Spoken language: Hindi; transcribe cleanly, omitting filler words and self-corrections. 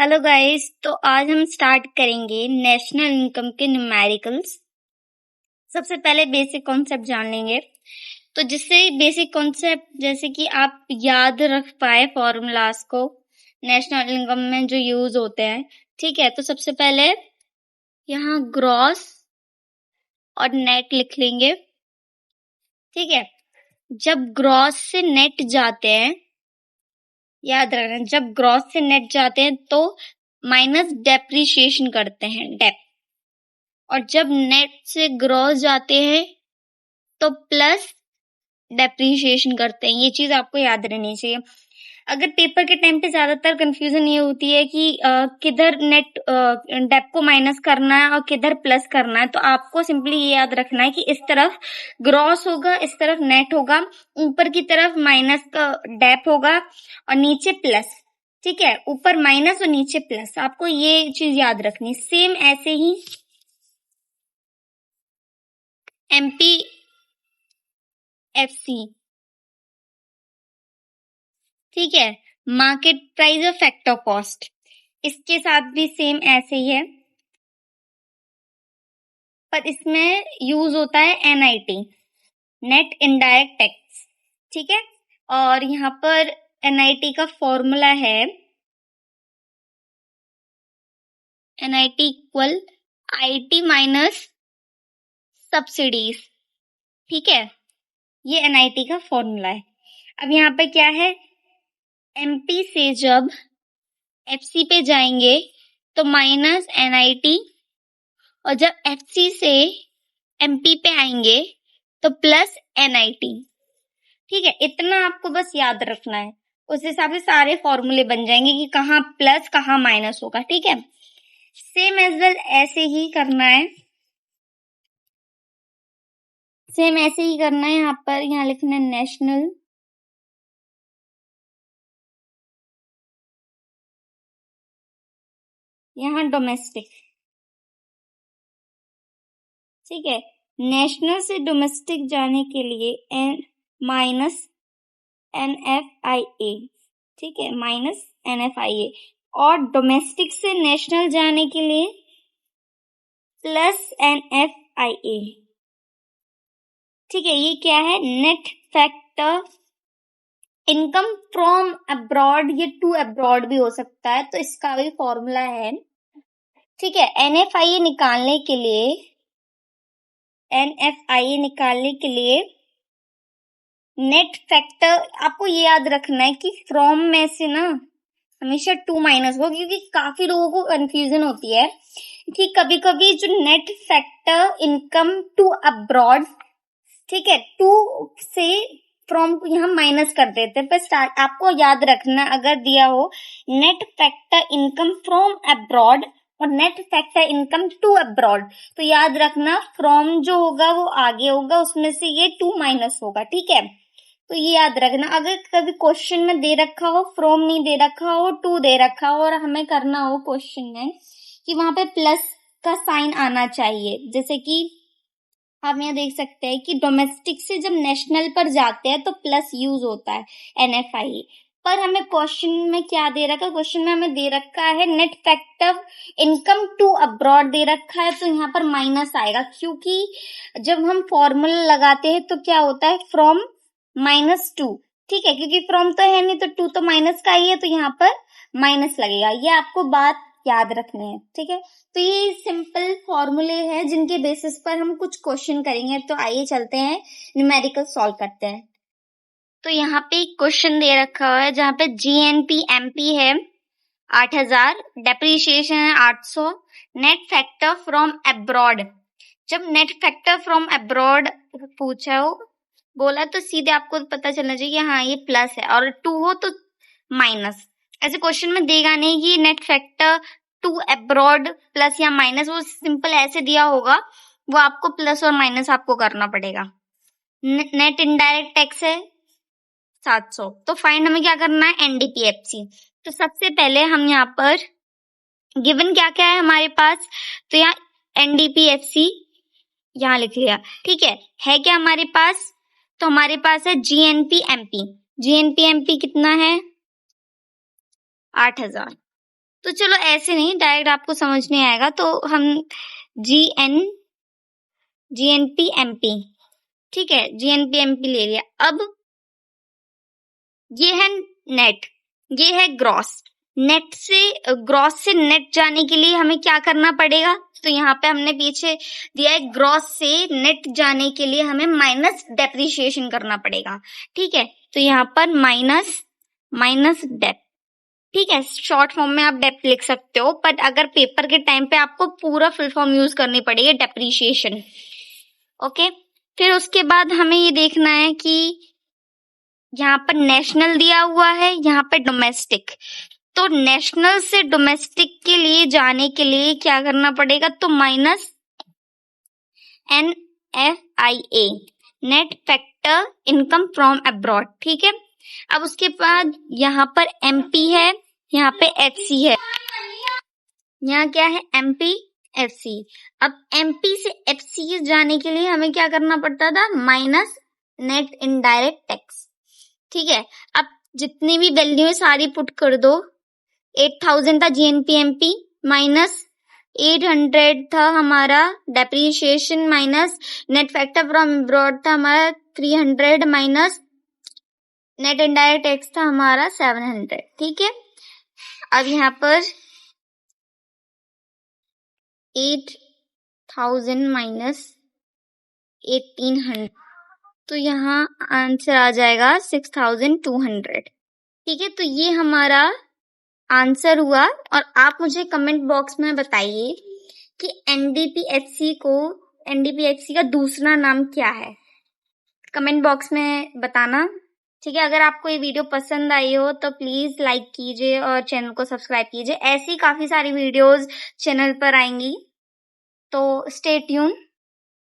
हेलो गाइस, तो आज हम स्टार्ट करेंगे नेशनल इनकम के न्यूमेरिकल्स। सबसे पहले बेसिक कॉन्सेप्ट जान लेंगे, तो जिससे बेसिक कॉन्सेप्ट जैसे कि आप याद रख पाए फॉर्मूलाज को नेशनल इनकम में जो यूज होते हैं। ठीक है, तो सबसे पहले यहाँ ग्रॉस और नेट लिख लेंगे। ठीक है, जब ग्रॉस से नेट जाते हैं, याद रखना, जब ग्रॉस से नेट जाते हैं तो माइनस डेप्रिसिएशन करते हैं, डेप, और जब नेट से ग्रॉस जाते हैं तो प्लस डेप्रिसिएशन करते हैं। ये चीज आपको याद रहनी चाहिए। अगर पेपर के टाइम पे ज्यादातर कंफ्यूजन ये होती है कि किधर नेट डेप को माइनस करना है और किधर प्लस करना है, तो आपको सिंपली ये याद रखना है कि इस तरफ ग्रॉस होगा, इस तरफ नेट होगा, ऊपर की तरफ माइनस का डेप होगा और नीचे प्लस। ठीक है, ऊपर माइनस और नीचे प्लस, आपको ये चीज याद रखनी। सेम ऐसे ही MPFC, ठीक है, मार्केट प्राइस और फैक्टर कॉस्ट, इसके साथ भी सेम ऐसे ही है, पर इसमें यूज होता है NIT, नेट इनडायरेक्ट टैक्स। ठीक है, और यहाँ पर NIT का फॉर्मूला है NIT equal IT minus subsidies. ठीक है, ये NIT का फॉर्मूला है। अब यहाँ पे क्या है, MP से जब FC पे जाएंगे तो माइनस NIT, और जब FC से MP पे आएंगे तो प्लस NIT। ठीक है, इतना आपको बस याद रखना है, उस हिसाब से सारे फॉर्मूले बन जाएंगे कि कहाँ प्लस कहाँ माइनस होगा। ठीक है, सेम एज वेल ऐसे ही करना है, सेम ऐसे ही करना है। यहाँ पर यहाँ लिखना है नेशनल, यहाँ डोमेस्टिक। ठीक है, नेशनल से डोमेस्टिक जाने के लिए माइनस NFIA। ठीक है, माइनस NFIA, और डोमेस्टिक से नेशनल जाने के लिए प्लस NFIA। ठीक है, ये क्या है, net factor income from abroad, ये टू अब्रॉड भी हो सकता है, तो इसका भी फॉर्मूला है। ठीक है, NFIA निकालने के लिए, NFIA निकालने के लिए नेट फैक्टर आपको ये याद रखना है कि फ्रॉम में से ना हमेशा 2 माइनस हो, क्योंकि काफी लोगों को कंफ्यूजन होती है कि कभी कभी जो net factor income to abroad, ठीक है, 2 से फ्रॉम को यहाँ माइनस कर देते हैं, पर स्टार्ट आपको याद रखना, अगर दिया हो net factor income from abroad और net factor income to abroad, तो याद रखना फ्रॉम जो होगा वो आगे होगा, उसमें से ये 2 माइनस होगा। ठीक है, तो ये याद रखना। अगर कभी क्वेश्चन में दे रखा हो फ्रॉम नहीं दे रखा हो, 2 दे रखा हो, और हमें करना हो क्वेश्चन में कि वहां पे प्लस का साइन आना चाहिए, जैसे कि आप यहाँ देख सकते हैं कि डोमेस्टिक से जब नेशनल पर जाते हैं तो प्लस यूज होता है NFIA, पर हमें क्वेश्चन में क्या दे रखा है, क्वेश्चन में हमें दे रखा है net factor income to abroad दे रखा है, तो यहाँ पर माइनस आएगा, क्योंकि जब हम फॉर्मूला लगाते हैं तो क्या होता है, फ्रॉम -2। ठीक है, क्योंकि फ्रॉम तो है नहीं, तो 2 तो माइनस का ही है, तो यहाँ पर माइनस लगेगा। ये आपको बात याद रखनी है। ठीक है, तो ये सिंपल फॉर्मूले हैं जिनके बेसिस पर हम कुछ क्वेश्चन करेंगे। तो आइए चलते हैं न्यूमेरिकल सॉल्व करते हैं। तो यहाँ पे एक क्वेश्चन दे रखा हुआ है जहाँ पे GNP है 8000, डेप्रिसिएशन है 800, नेट फैक्टर फ्रॉम अब्रॉड। जब नेट फैक्टर फ्रॉम अब्रॉड पूछा हो, बोला, तो सीधे आपको पता चलना चाहिए कि हाँ ये प्लस है, और 2 हो तो माइनस। ऐसे क्वेश्चन में देगा नहीं कि net factor to abroad plus या माइनस, वो सिंपल ऐसे दिया होगा, वो आपको प्लस और माइनस आपको करना पड़ेगा। नेट इनडायरेक्ट टैक्स है 700, तो फाइंड हमें क्या करना है, NDPFC। तो सबसे पहले हम यहाँ पर गिवन क्या क्या है हमारे पास, तो यहाँ NDPFC यहाँ लिख लिया। ठीक है क्या हमारे पास, तो हमारे पास है GNP MP। GNP MP कितना है, 8000। तो चलो ऐसे नहीं, डायरेक्ट आपको समझ नहीं आएगा तो हम GNP-MP, ठीक है, GNP-MP ले लिया। अब ये है नेट, ये है ग्रॉस। नेट से ग्रॉस से नेट जाने के लिए हमें क्या करना पड़ेगा? तो यहाँ पे हमने पीछे दिया है ग्रॉस से नेट जाने के लिए हमें माइनस डेप्रिसिएशन करना पड़ेगा, ठीक है। तो यहाँ पर माइनस डेप, ठीक है, शॉर्ट फॉर्म में आप डेप लिख सकते हो, बट अगर पेपर के टाइम पे आपको पूरा फुल फॉर्म यूज करनी पड़ेगी, डेप्रिसिएशन। ओके, फिर उसके बाद हमें ये देखना है कि यहाँ पर नेशनल दिया हुआ है, यहाँ पे डोमेस्टिक। तो नेशनल से डोमेस्टिक के लिए जाने के लिए क्या करना पड़ेगा? तो minus NFIA, net factor income from abroad, ठीक है। अब उसके बाद यहाँ पर MP है, यहाँ पे FC है, यहाँ क्या है? MP FC। अब MP से FC जाने के लिए हमें क्या करना पड़ता था? माइनस नेट इनडायरेक्ट टैक्स, ठीक है। अब जितनी भी वैल्यू है सारी पुट कर दो। 8000 था GNP-MP, माइनस 800 था हमारा depreciation, minus net factor from abroad था हमारा 300, माइनस नेट इनडायरेक्ट टैक्स था हमारा 700, ठीक है। अब यहाँ पर 8000 माइनस 1800, तो यहाँ आंसर आ जाएगा 6200, ठीक है। तो ये हमारा आंसर हुआ। और आप मुझे कमेंट बॉक्स में बताइए कि NDP-HC का दूसरा नाम क्या है, कमेंट बॉक्स में बताना, ठीक है। अगर आपको ये वीडियो पसंद आई हो तो प्लीज लाइक कीजिए और चैनल को सब्सक्राइब कीजिए। ऐसी काफी सारी वीडियोस चैनल पर आएंगी, तो स्टे ट्यून।